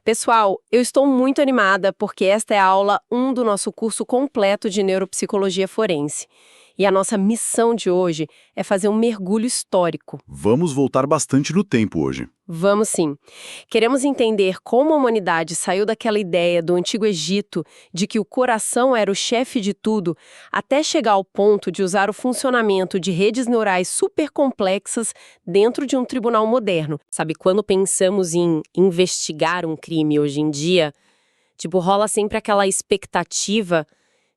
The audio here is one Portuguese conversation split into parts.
Pessoal, eu estou muito animada porque esta é a aula 1 do nosso curso completo de Neuropsicologia Forense. E a nossa missão de hoje é fazer um mergulho histórico. Vamos voltar bastante no tempo hoje. Vamos sim. Queremos entender como a humanidade saiu daquela ideia do Antigo Egito de que o coração era o chefe de tudo, até chegar ao ponto de usar o funcionamento de redes neurais supercomplexas dentro de um tribunal moderno. Sabe, quando pensamos em investigar um crime hoje em dia, rola sempre aquela expectativa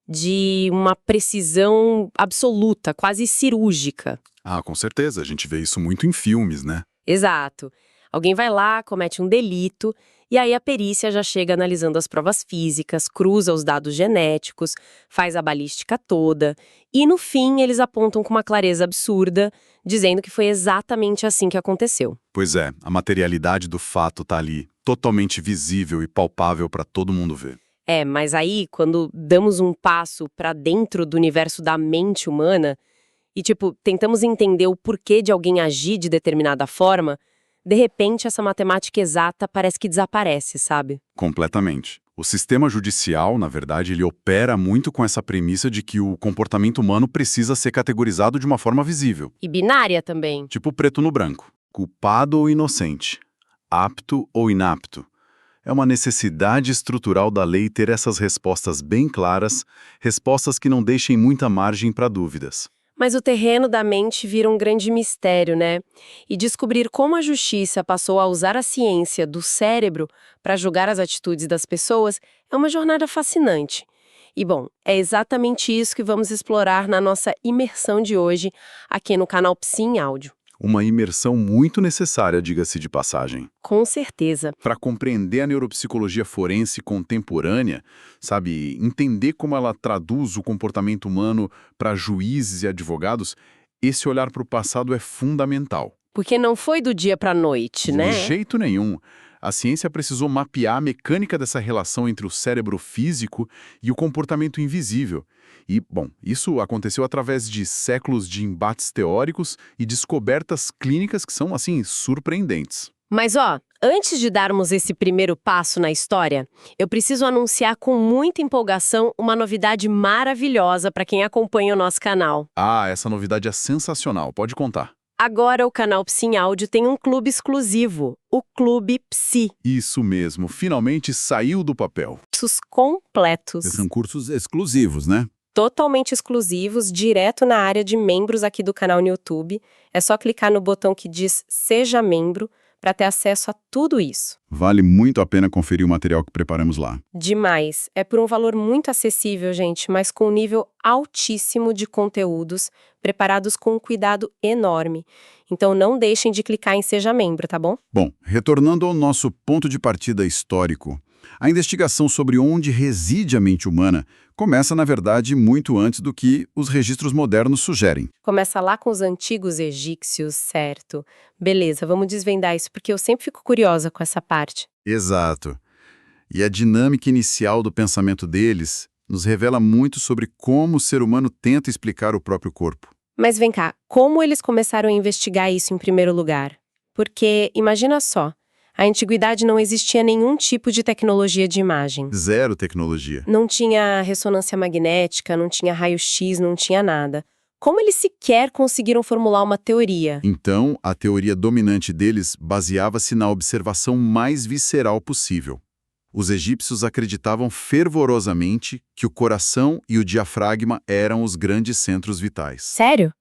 de uma precisão absoluta, quase cirúrgica. Ah, com certeza, a gente vê isso muito em filmes, né? Exato. Alguém vai lá, comete um delito, e aí a perícia já chega analisando as provas físicas, cruza os dados genéticos, faz a balística toda, e no fim eles apontam com uma clareza absurda, dizendo que foi exatamente assim que aconteceu. Pois é, a materialidade do fato tá ali, totalmente visível e palpável para todo mundo ver. Mas aí, quando damos um passo para dentro do universo da mente humana, e tentamos entender o porquê de alguém agir de determinada forma, de repente essa matemática exata parece que desaparece, sabe? Completamente. O sistema judicial, na verdade, ele opera muito com essa premissa de que o comportamento humano precisa ser categorizado de uma forma visível. E binária também. Tipo preto no branco. Culpado ou inocente. Apto ou inapto. É uma necessidade estrutural da lei ter essas respostas bem claras, respostas que não deixem muita margem para dúvidas. Mas o terreno da mente vira um grande mistério, né? E descobrir como a justiça passou a usar a ciência do cérebro para julgar as atitudes das pessoas é uma jornada fascinante. E bom, é exatamente isso que vamos explorar na nossa imersão de hoje aqui no canal Psi em Áudio. Uma imersão muito necessária, diga-se de passagem. Com certeza. Para compreender a neuropsicologia forense contemporânea, sabe, entender como ela traduz o comportamento humano para juízes e advogados, esse olhar para o passado é fundamental. Porque não foi do dia para a noite, né? De jeito nenhum. A ciência precisou mapear a mecânica dessa relação entre o cérebro físico e o comportamento invisível. E, bom, isso aconteceu através de séculos de embates teóricos e descobertas clínicas que são, assim, surpreendentes. Mas antes de darmos esse primeiro passo na história, eu preciso anunciar com muita empolgação uma novidade maravilhosa para quem acompanha o nosso canal. Ah, essa novidade é sensacional, pode contar. Agora o canal Psi em Áudio tem um clube exclusivo, o Clube Psi. Isso mesmo, finalmente saiu do papel. Cursos completos. São cursos exclusivos, né? Totalmente exclusivos, direto na área de membros aqui do canal no YouTube. É só clicar no botão que diz Seja Membro para ter acesso a tudo isso. Vale muito a pena conferir o material que preparamos lá. Demais. É por um valor muito acessível, gente, mas com um nível altíssimo de conteúdos, preparados com um cuidado enorme. Então não deixem de clicar em Seja Membro, tá bom? Bom, retornando ao nosso ponto de partida histórico, a investigação sobre onde reside a mente humana começa, na verdade, muito antes do que os registros modernos sugerem. Começa lá com os antigos egípcios, certo? Beleza, vamos desvendar isso, porque eu sempre fico curiosa com essa parte. Exato. E a dinâmica inicial do pensamento deles nos revela muito sobre como o ser humano tenta explicar o próprio corpo. Mas vem cá, como eles começaram a investigar isso em primeiro lugar? Porque, imagina só, a antiguidade não existia nenhum tipo de tecnologia de imagem. Zero tecnologia. Não tinha ressonância magnética, não tinha raio-x, não tinha nada. Como eles sequer conseguiram formular uma teoria? Então, a teoria dominante deles baseava-se na observação mais visceral possível. Os egípcios acreditavam fervorosamente que o coração e o diafragma eram os grandes centros vitais. Sério?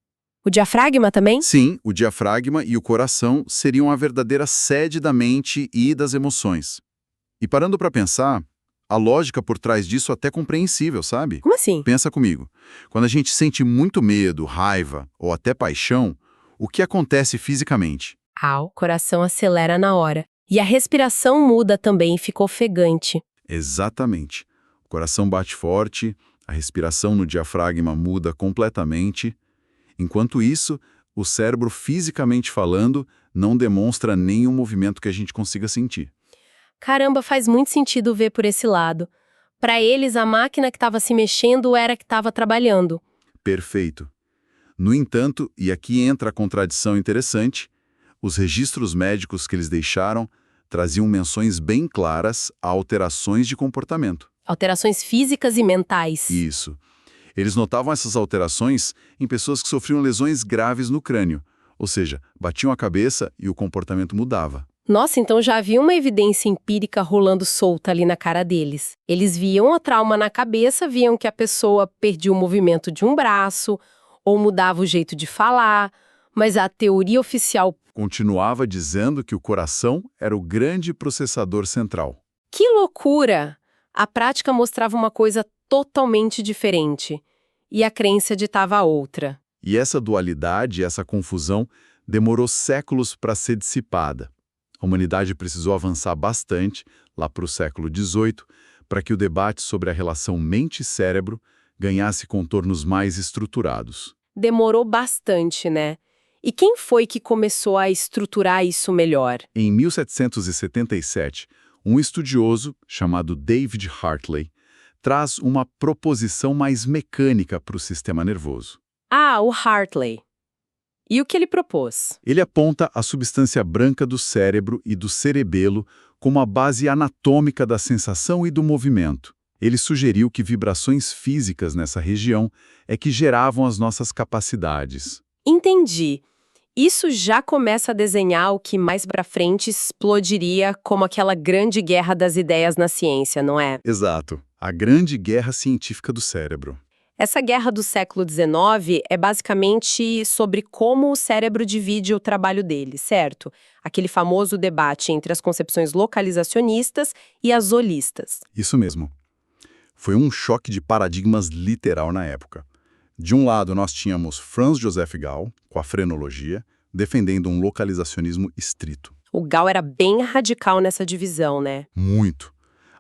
O diafragma também? Sim, o diafragma e o coração seriam a verdadeira sede da mente e das emoções. E parando para pensar, a lógica por trás disso é até compreensível, sabe? Como assim? Pensa comigo. Quando a gente sente muito medo, raiva ou até paixão, o que acontece fisicamente? O coração acelera na hora. E a respiração muda também, fica ofegante. Exatamente. O coração bate forte, a respiração no diafragma muda completamente. Enquanto isso, o cérebro, fisicamente falando, não demonstra nenhum movimento que a gente consiga sentir. Caramba, faz muito sentido ver por esse lado. Para eles, a máquina que estava se mexendo era que estava trabalhando. Perfeito. No entanto, e aqui entra a contradição interessante, os registros médicos que eles deixaram traziam menções bem claras a alterações de comportamento. Alterações físicas e mentais. Isso. Eles notavam essas alterações em pessoas que sofriam lesões graves no crânio, ou seja, batiam a cabeça e o comportamento mudava. Nossa, então já havia uma evidência empírica rolando solta ali na cara deles. Eles viam o trauma na cabeça, viam que a pessoa perdia o movimento de um braço, ou mudava o jeito de falar, mas a teoria oficial... Continuava dizendo que o coração era o grande processador central. Que loucura! A prática mostrava uma coisa totalmente diferente, e a crença ditava a outra. E essa dualidade, essa confusão, demorou séculos para ser dissipada. A humanidade precisou avançar bastante, lá para o século XVIII, para que o debate sobre a relação mente-cérebro ganhasse contornos mais estruturados. Demorou bastante, né? E quem foi que começou a estruturar isso melhor? Em 1777, um estudioso chamado David Hartley traz uma proposição mais mecânica para o sistema nervoso. Ah, o Hartley. E o que ele propôs? Ele aponta a substância branca do cérebro e do cerebelo como a base anatômica da sensação e do movimento. Ele sugeriu que vibrações físicas nessa região é que geravam as nossas capacidades. Entendi. Isso já começa a desenhar o que mais pra frente explodiria como aquela grande guerra das ideias na ciência, não é? Exato. A grande guerra científica do cérebro. Essa guerra do século XIX é basicamente sobre como o cérebro divide o trabalho dele, certo? Aquele famoso debate entre as concepções localizacionistas e as holistas. Isso mesmo. Foi um choque de paradigmas literal na época. De um lado, nós tínhamos Franz Joseph Gall, com a frenologia, defendendo um localizacionismo estrito. O Gall era bem radical nessa divisão, né? Muito.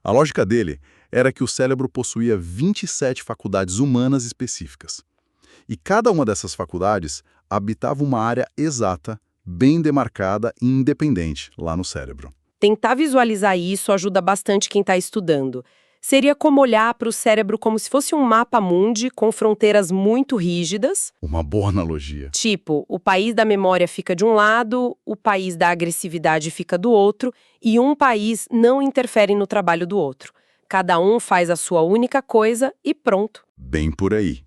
A lógica dele era que o cérebro possuía 27 faculdades humanas específicas. E cada uma dessas faculdades habitava uma área exata, bem demarcada e independente lá no cérebro. Tentar visualizar isso ajuda bastante quem está estudando. Seria como olhar para o cérebro como se fosse um mapa mundi com fronteiras muito rígidas. Uma boa analogia. Tipo, o país da memória fica de um lado, o país da agressividade fica do outro, e um país não interfere no trabalho do outro. Cada um faz a sua única coisa e pronto. Bem por aí.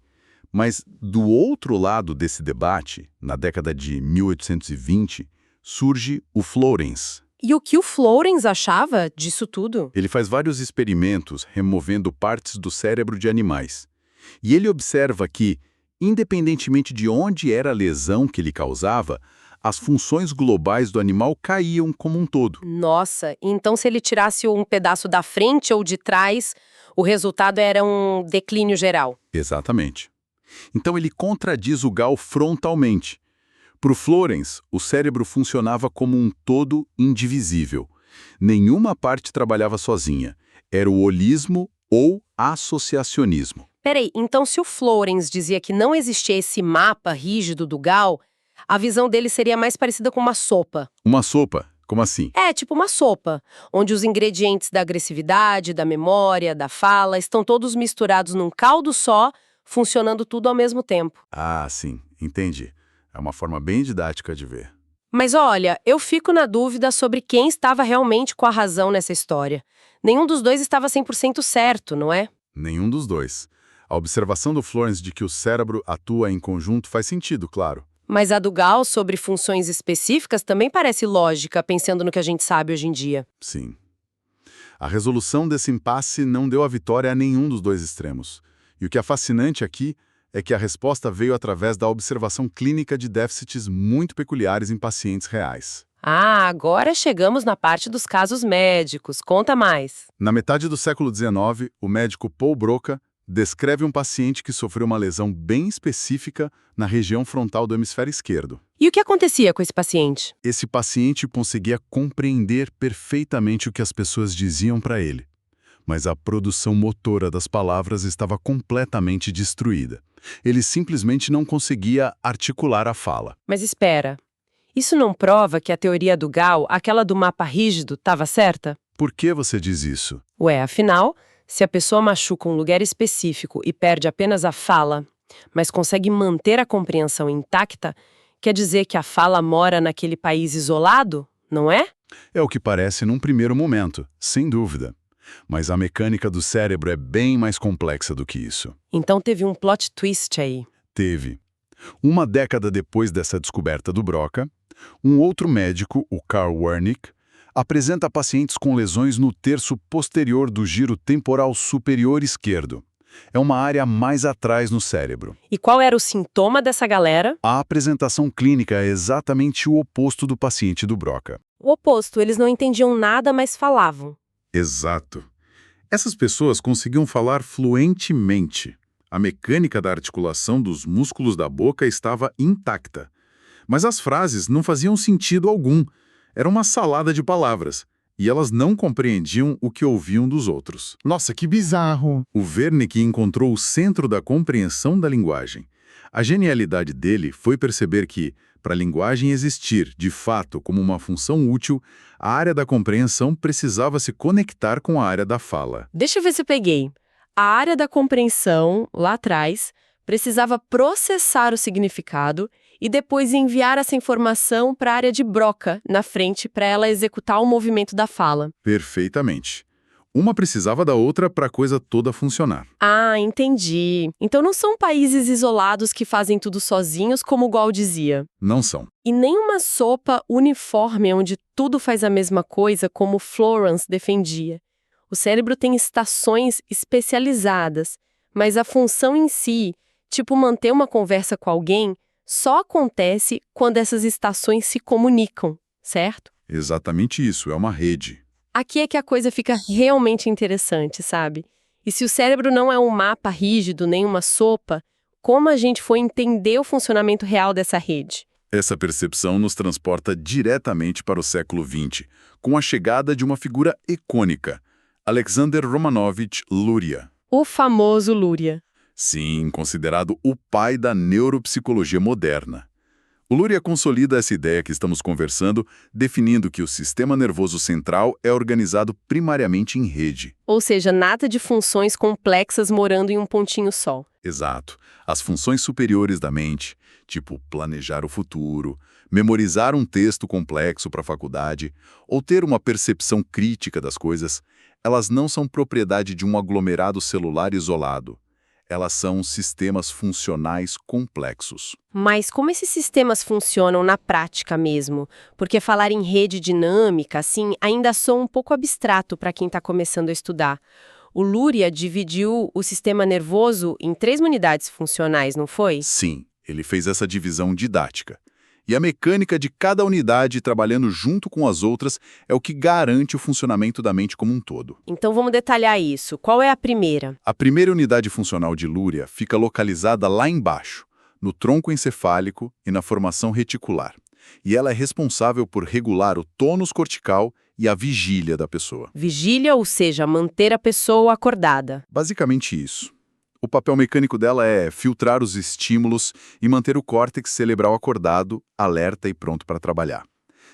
Mas do outro lado desse debate, na década de 1820, surge o Floorens. E o que o Floorens achava disso tudo? Ele faz vários experimentos removendo partes do cérebro de animais. E ele observa que, independentemente de onde era a lesão que ele causava, as funções globais do animal caíam como um todo. Nossa, então se ele tirasse um pedaço da frente ou de trás, o resultado era um declínio geral. Exatamente. Então ele contradiz o Gall frontalmente. Para o Floorens, o cérebro funcionava como um todo indivisível. Nenhuma parte trabalhava sozinha. Era o holismo ou associacionismo. Peraí, então se o Floorens dizia que não existia esse mapa rígido do Gall, a visão dele seria mais parecida com uma sopa. Uma sopa? Como assim? É, tipo uma sopa, onde os ingredientes da agressividade, da memória, da fala, estão todos misturados num caldo só, funcionando tudo ao mesmo tempo. Ah, sim, entendi. É uma forma bem didática de ver. Mas olha, eu fico na dúvida sobre quem estava realmente com a razão nessa história. Nenhum dos dois estava 100% certo, não é? Nenhum dos dois. A observação do Floorens de que o cérebro atua em conjunto faz sentido, claro. Mas a do Gall sobre funções específicas também parece lógica, pensando no que a gente sabe hoje em dia. Sim. A resolução desse impasse não deu a vitória a nenhum dos dois extremos. E o que é fascinante aqui é que a resposta veio através da observação clínica de déficits muito peculiares em pacientes reais. Ah, agora chegamos na parte dos casos médicos. Conta mais. Na metade do século XIX, o médico Paul Broca descreve um paciente que sofreu uma lesão bem específica na região frontal do hemisfério esquerdo. E o que acontecia com esse paciente? Esse paciente conseguia compreender perfeitamente o que as pessoas diziam para ele, mas a produção motora das palavras estava completamente destruída. Ele simplesmente não conseguia articular a fala. Mas espera, isso não prova que a teoria do Gall, aquela do mapa rígido, estava certa? Por que você diz isso? Ué, afinal, se a pessoa machuca um lugar específico e perde apenas a fala, mas consegue manter a compreensão intacta, quer dizer que a fala mora naquele país isolado? não é? É o que parece num primeiro momento, sem dúvida. Mas a mecânica do cérebro é bem mais complexa do que isso. Então teve um plot twist aí. Teve. Uma década depois dessa descoberta do Broca, um outro médico, o Carl Wernicke, apresenta pacientes com lesões no terço posterior do giro temporal superior esquerdo. É uma área mais atrás no cérebro. E qual era o sintoma dessa galera? A apresentação clínica é exatamente o oposto do paciente do Broca. O oposto, eles não entendiam nada, mas falavam. Exato. Essas pessoas conseguiam falar fluentemente. A mecânica da articulação dos músculos da boca estava intacta. Mas as frases não faziam sentido algum. Era uma salada de palavras. E elas não compreendiam o que ouviam dos outros. Nossa, que bizarro! O Wernicke encontrou o centro da compreensão da linguagem. A genialidade dele foi perceber que, para a linguagem existir, de fato, como uma função útil, a área da compreensão precisava se conectar com a área da fala. Deixa eu ver se eu peguei. A área da compreensão, lá atrás, precisava processar o significado e depois enviar essa informação para a área de Broca, na frente, para ela executar o movimento da fala. Perfeitamente. Uma precisava da outra para a coisa toda funcionar. Ah, entendi. Então não são países isolados que fazem tudo sozinhos, como o Gall dizia. Não são. E nem uma sopa uniforme onde tudo faz a mesma coisa, como Florence defendia. O cérebro tem estações especializadas, mas a função em si, tipo manter uma conversa com alguém, só acontece quando essas estações se comunicam, certo? Exatamente isso, é uma rede. Aqui é que a coisa fica realmente interessante, sabe? E se o cérebro não é um mapa rígido nem uma sopa, como a gente foi entender o funcionamento real dessa rede? Essa percepção nos transporta diretamente para o século XX, com a chegada de uma figura icônica, Alexander Romanovich Luria. O famoso Luria. Sim, considerado o pai da neuropsicologia moderna. O Luria consolida essa ideia que estamos conversando, definindo que o sistema nervoso central é organizado primariamente em rede. Ou seja, nada de funções complexas morando em um pontinho só. Exato. As funções superiores da mente, tipo planejar o futuro, memorizar um texto complexo para a faculdade, ou ter uma percepção crítica das coisas, elas não são propriedade de um aglomerado celular isolado. Elas são sistemas funcionais complexos. Mas como esses sistemas funcionam na prática mesmo? Porque falar em rede dinâmica, assim, ainda soa um pouco abstrato para quem está começando a estudar. O Luria dividiu o sistema nervoso em 3 unidades funcionais, não foi? Sim, ele fez essa divisão didática. E a mecânica de cada unidade trabalhando junto com as outras é o que garante o funcionamento da mente como um todo. Então vamos detalhar isso. Qual é a primeira? A primeira unidade funcional de Luria fica localizada lá embaixo, no tronco encefálico e na formação reticular. E ela é responsável por regular o tônus cortical e a vigília da pessoa. Vigília, ou seja, manter a pessoa acordada. Basicamente isso. O papel mecânico dela é filtrar os estímulos e manter o córtex cerebral acordado, alerta e pronto para trabalhar.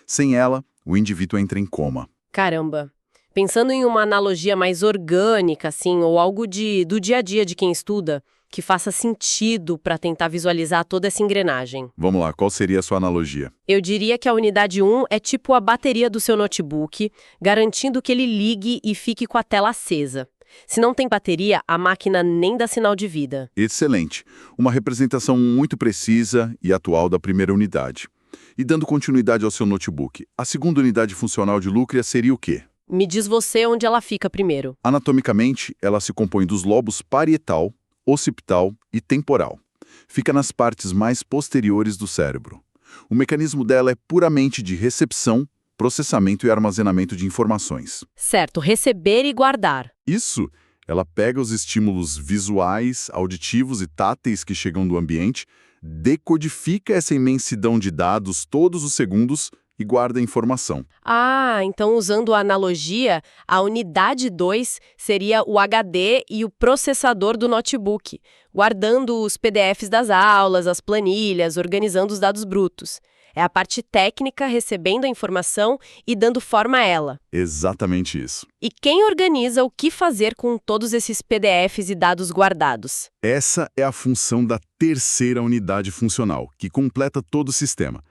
Sem ela, o indivíduo entra em coma. Caramba. Pensando em uma analogia mais orgânica, assim, ou algo do dia a dia de quem estuda, que faça sentido para tentar visualizar toda essa engrenagem. Vamos lá, qual seria a sua analogia? Eu diria que a unidade 1 é tipo a bateria do seu notebook, garantindo que ele ligue e fique com a tela acesa. Se não tem bateria, a máquina nem dá sinal de vida. Excelente. Uma representação muito precisa e atual da primeira unidade. E dando continuidade ao seu notebook, a segunda unidade funcional de Luria seria o quê? Me diz você onde ela fica primeiro. Anatomicamente, ela se compõe dos lobos parietal, occipital e temporal. Fica nas partes mais posteriores do cérebro. O mecanismo dela é puramente de recepção, processamento e armazenamento de informações. Certo, receber e guardar. Isso, ela pega os estímulos visuais, auditivos e táteis que chegam do ambiente, decodifica essa imensidão de dados todos os segundos e guarda a informação. Ah, então usando a analogia, a unidade 2 seria o HD e o processador do notebook, guardando os PDFs das aulas, as planilhas, organizando os dados brutos. É a parte técnica recebendo a informação e dando forma a ela. Exatamente isso. E quem organiza o que fazer com todos esses PDFs e dados guardados? Essa é a função da terceira unidade funcional, que completa todo o sistema.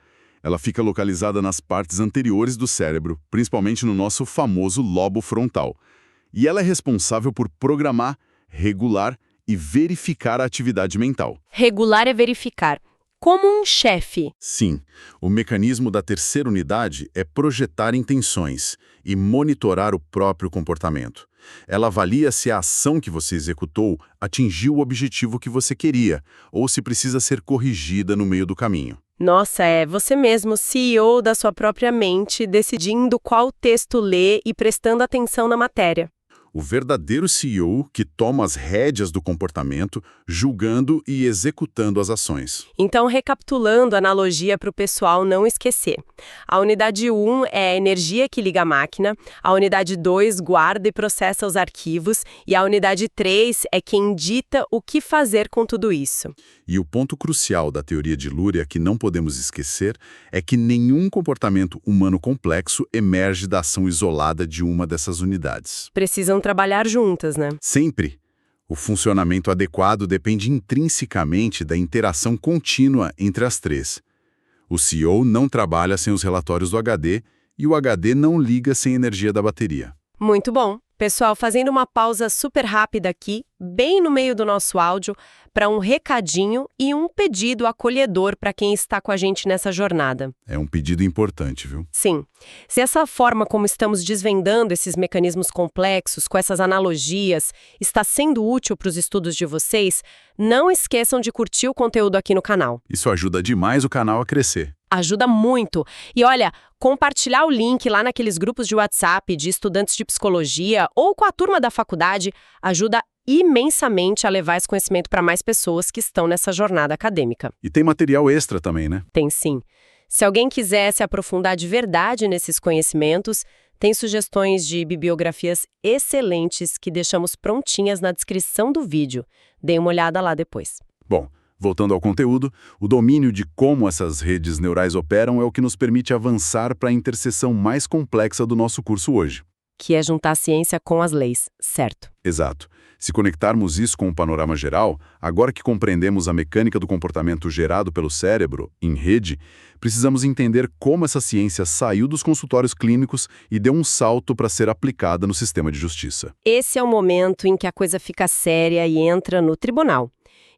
Ela fica localizada nas partes anteriores do cérebro, principalmente no nosso famoso lobo frontal. E ela é responsável por programar, regular e verificar a atividade mental. Regular é verificar. Como um chefe. Sim, o mecanismo da terceira unidade é projetar intenções e monitorar o próprio comportamento. Ela avalia se a ação que você executou atingiu o objetivo que você queria, ou se precisa ser corrigida no meio do caminho. Nossa, é você mesmo, CEO da sua própria mente, decidindo qual texto ler e prestando atenção na matéria. O verdadeiro CEO que toma as rédeas do comportamento, julgando e executando as ações. Então, recapitulando a analogia para o pessoal não esquecer. A unidade 1 é a energia que liga a máquina, a unidade 2 guarda e processa os arquivos, e a unidade 3 é quem dita o que fazer com tudo isso. E o ponto crucial da teoria de Luria que não podemos esquecer é que nenhum comportamento humano complexo emerge da ação isolada de uma dessas unidades. Precisam trabalhar juntas, né? Sempre. O funcionamento adequado depende intrinsecamente da interação contínua entre as três. O CEO não trabalha sem os relatórios do HD e o HD não liga sem energia da bateria. Muito bom. Pessoal, fazendo uma pausa super rápida aqui, bem no meio do nosso áudio, para um recadinho e um pedido acolhedor para quem está com a gente nessa jornada. É um pedido importante, viu? Sim. Se essa forma como estamos desvendando esses mecanismos complexos, com essas analogias, está sendo útil para os estudos de vocês, não esqueçam de curtir o conteúdo aqui no canal. Isso ajuda demais o canal a crescer. Ajuda muito. E olha, compartilhar o link lá naqueles grupos de WhatsApp de estudantes de psicologia ou com a turma da faculdade ajuda imensamente a levar esse conhecimento para mais pessoas que estão nessa jornada acadêmica. E tem material extra também, né? Tem sim. Se alguém quiser se aprofundar de verdade nesses conhecimentos, tem sugestões de bibliografias excelentes que deixamos prontinhas na descrição do vídeo. Dê uma olhada lá depois. Bom, voltando ao conteúdo, o domínio de como essas redes neurais operam é o que nos permite avançar para a interseção mais complexa do nosso curso hoje. Que é juntar a ciência com as leis, certo? Exato. Se conectarmos isso com o panorama geral, agora que compreendemos a mecânica do comportamento gerado pelo cérebro, em rede, precisamos entender como essa ciência saiu dos consultórios clínicos e deu um salto para ser aplicada no sistema de justiça. Esse é o momento em que a coisa fica séria e entra no tribunal.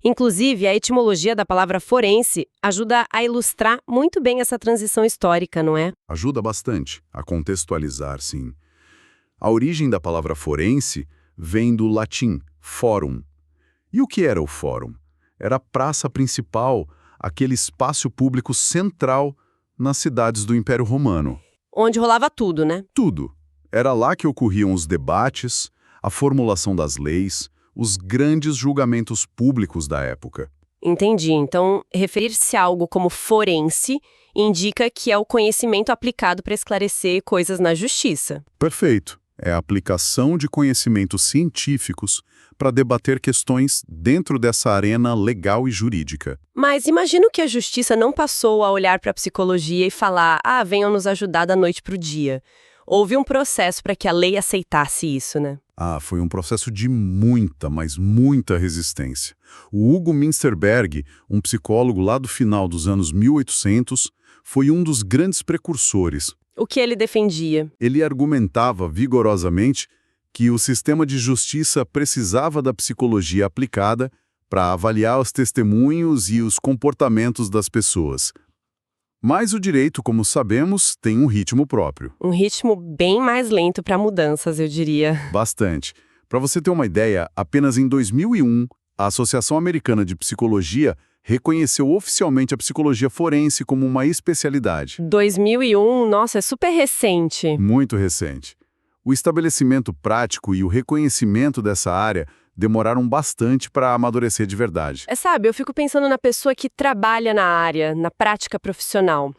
Inclusive, a etimologia da palavra forense ajuda a ilustrar muito bem essa transição histórica, não é? Ajuda bastante a contextualizar, sim. A origem da palavra forense vem do latim forum. E o que era o fórum? Era a praça principal, aquele espaço público central nas cidades do Império Romano. Onde rolava tudo, né? Tudo. Era lá que ocorriam os debates, a formulação das leis, os grandes julgamentos públicos da época. Entendi. Então, referir-se a algo como forense indica que é o conhecimento aplicado para esclarecer coisas na justiça. Perfeito. É a aplicação de conhecimentos científicos para debater questões dentro dessa arena legal e jurídica. Mas imagino que a justiça não passou a olhar para a psicologia e falar: venham nos ajudar da noite para o dia. Houve um processo para que a lei aceitasse isso, né? Foi um processo de muita, mas muita resistência. O Hugo Münsterberg, um psicólogo lá do final dos anos 1800, foi um dos grandes precursores. O que ele defendia? Ele argumentava vigorosamente que o sistema de justiça precisava da psicologia aplicada para avaliar os testemunhos e os comportamentos das pessoas. Mas o direito, como sabemos, tem um ritmo próprio. Um ritmo bem mais lento para mudanças, eu diria. Bastante. Para você ter uma ideia, apenas em 2001, a Associação Americana de Psicologia reconheceu oficialmente a psicologia forense como uma especialidade. 2001, nossa, é super recente. Muito recente. O estabelecimento prático e o reconhecimento dessa área demoraram bastante para amadurecer de verdade. Sabe, eu fico pensando na pessoa que trabalha na área, na prática profissional.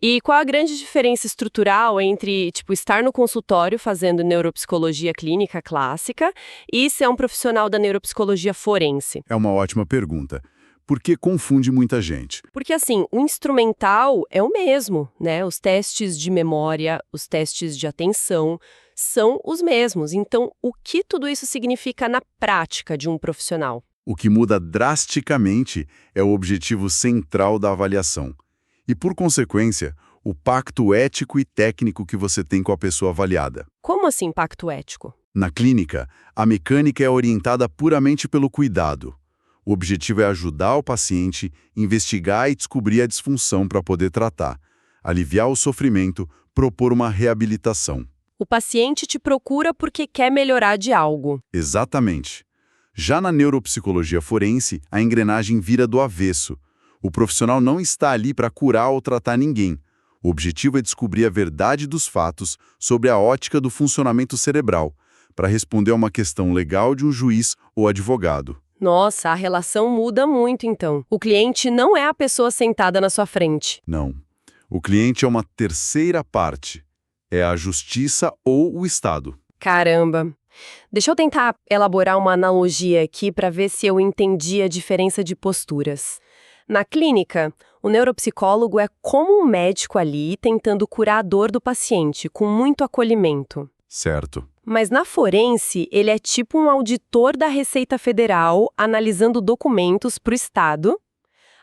E qual a grande diferença estrutural entre, estar no consultório fazendo neuropsicologia clínica clássica e ser um profissional da neuropsicologia forense? É uma ótima pergunta. Porque confunde muita gente. Porque, o instrumental é o mesmo, né? Os testes de memória, os testes de atenção são os mesmos. Então, o que tudo isso significa na prática de um profissional? O que muda drasticamente é o objetivo central da avaliação. E, por consequência, o pacto ético e técnico que você tem com a pessoa avaliada. Como assim pacto ético? Na clínica, a mecânica é orientada puramente pelo cuidado. O objetivo é ajudar o paciente, investigar e descobrir a disfunção para poder tratar, aliviar o sofrimento, propor uma reabilitação. O paciente te procura porque quer melhorar de algo. Exatamente. Já na neuropsicologia forense, a engrenagem vira do avesso. O profissional não está ali para curar ou tratar ninguém. O objetivo é descobrir a verdade dos fatos sobre a ótica do funcionamento cerebral, para responder a uma questão legal de um juiz ou advogado. Nossa, a relação muda muito então. O cliente não é a pessoa sentada na sua frente. Não. O cliente é uma terceira parte. É a justiça ou o Estado. Caramba. Deixa eu tentar elaborar uma analogia aqui para ver se eu entendi a diferença de posturas. Na clínica, o neuropsicólogo é como um médico ali tentando curar a dor do paciente, com muito acolhimento. Certo. Mas na forense, ele é tipo um auditor da Receita Federal analisando documentos para o Estado.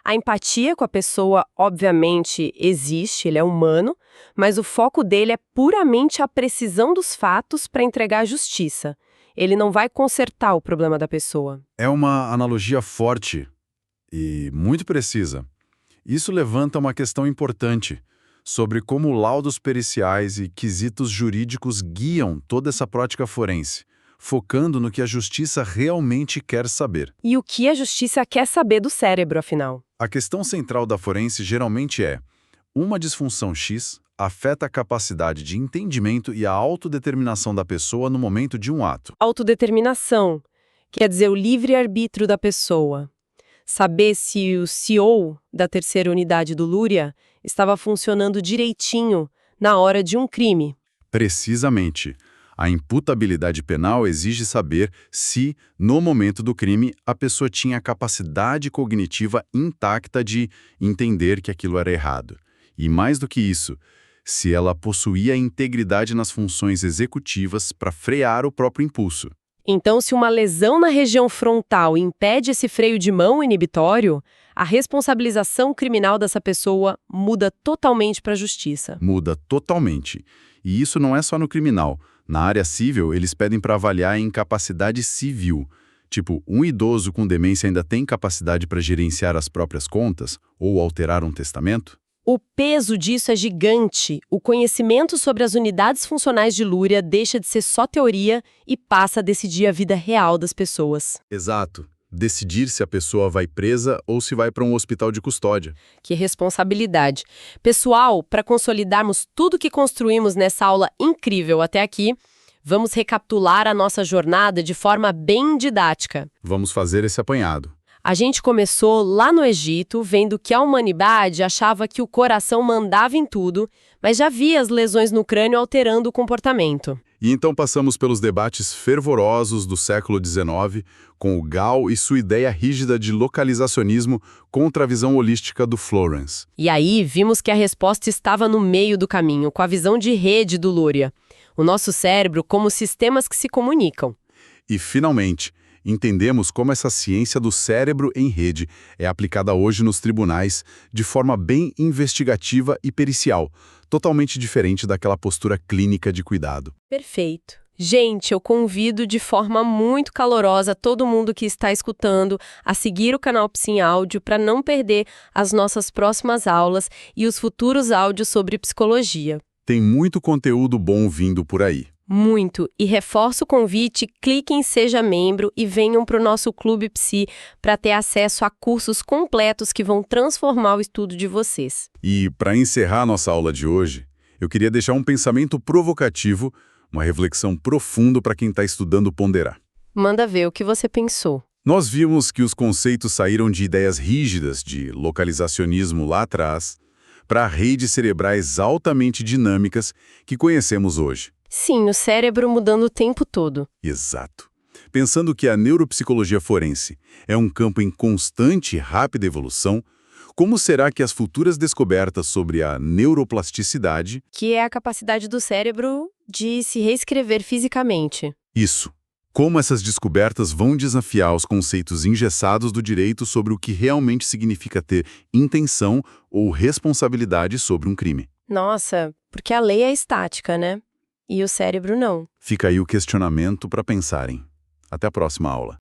A empatia com a pessoa, obviamente, existe, ele é humano, mas o foco dele é puramente a precisão dos fatos para entregar a justiça. Ele não vai consertar o problema da pessoa. É uma analogia forte e muito precisa. Isso levanta uma questão importante sobre como laudos periciais e quesitos jurídicos guiam toda essa prática forense, focando no que a justiça realmente quer saber. E o que a justiça quer saber do cérebro, afinal? A questão central da forense geralmente é: uma disfunção X afeta a capacidade de entendimento e a autodeterminação da pessoa no momento de um ato. Autodeterminação, quer dizer o livre-arbítrio da pessoa. Saber se o CEO da terceira unidade do Lúria estava funcionando direitinho na hora de um crime. Precisamente. A imputabilidade penal exige saber se, no momento do crime, a pessoa tinha a capacidade cognitiva intacta de entender que aquilo era errado. E mais do que isso, se ela possuía integridade nas funções executivas para frear o próprio impulso. Então, se uma lesão na região frontal impede esse freio de mão inibitório, a responsabilização criminal dessa pessoa muda totalmente para a justiça. Muda totalmente. E isso não é só no criminal. Na área civil, eles pedem para avaliar a incapacidade civil. Tipo, um idoso com demência ainda tem capacidade para gerenciar as próprias contas ou alterar um testamento? O peso disso é gigante. O conhecimento sobre as unidades funcionais de Lúria deixa de ser só teoria e passa a decidir a vida real das pessoas. Exato. Decidir se a pessoa vai presa ou se vai para um hospital de custódia. Que responsabilidade. Pessoal, para consolidarmos tudo que construímos nessa aula incrível até aqui, vamos recapitular a nossa jornada de forma bem didática. Vamos fazer esse apanhado. A gente começou lá no Egito, vendo que a humanidade achava que o coração mandava em tudo, mas já via as lesões no crânio alterando o comportamento. E então passamos pelos debates fervorosos do século XIX, com o Gall e sua ideia rígida de localizacionismo contra a visão holística do Florence. E aí vimos que a resposta estava no meio do caminho, com a visão de rede do Lúria. O nosso cérebro como sistemas que se comunicam. E, finalmente, entendemos como essa ciência do cérebro em rede é aplicada hoje nos tribunais de forma bem investigativa e pericial, totalmente diferente daquela postura clínica de cuidado. Perfeito. Gente, eu convido de forma muito calorosa todo mundo que está escutando a seguir o canal Psi em Áudio para não perder as nossas próximas aulas e os futuros áudios sobre psicologia. Tem muito conteúdo bom vindo por aí. Muito. E reforço o convite, cliquem em Seja Membro e venham para o nosso Clube Psi para ter acesso a cursos completos que vão transformar o estudo de vocês. E, para encerrar nossa aula de hoje, eu queria deixar um pensamento provocativo, uma reflexão profunda para quem está estudando ponderar. Manda ver o que você pensou. Nós vimos que os conceitos saíram de ideias rígidas de localizacionismo lá atrás para redes cerebrais altamente dinâmicas que conhecemos hoje. Sim, o cérebro mudando o tempo todo. Exato. Pensando que a neuropsicologia forense é um campo em constante e rápida evolução, como será que as futuras descobertas sobre a neuroplasticidade... Que é a capacidade do cérebro de se reescrever fisicamente. Isso. como essas descobertas vão desafiar os conceitos engessados do direito sobre o que realmente significa ter intenção ou responsabilidade sobre um crime. Nossa, porque a lei é estática, né? E o cérebro não. Fica aí o questionamento para pensarem. Até a próxima aula.